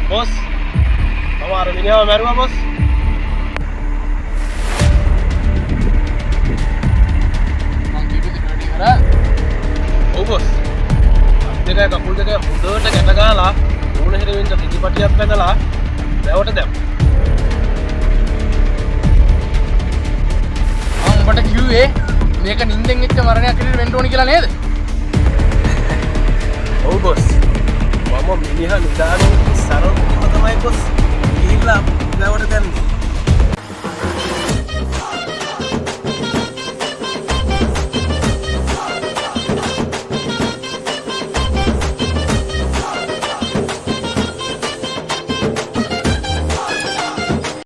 Boss මම අර මිනිහව මැරුවා boss මං කීපෙදි රෙඩි කරා ඔව් බොස් දෙකයි කකුල් දෙකයි හොඳට ගැට ගාලා ඕන හිරෙන්න පිටිපටියක් බැඳලා දැවට දැම්ම මං ඔබට කිව්වේ මේක නිින්දෙන් එච්ච මරණයක් විදිහට වෙන්න ඕනි කියලා නේද? ඔව් බොස් මම මිනිහා නිදාගෙන සරල තමයි බොස්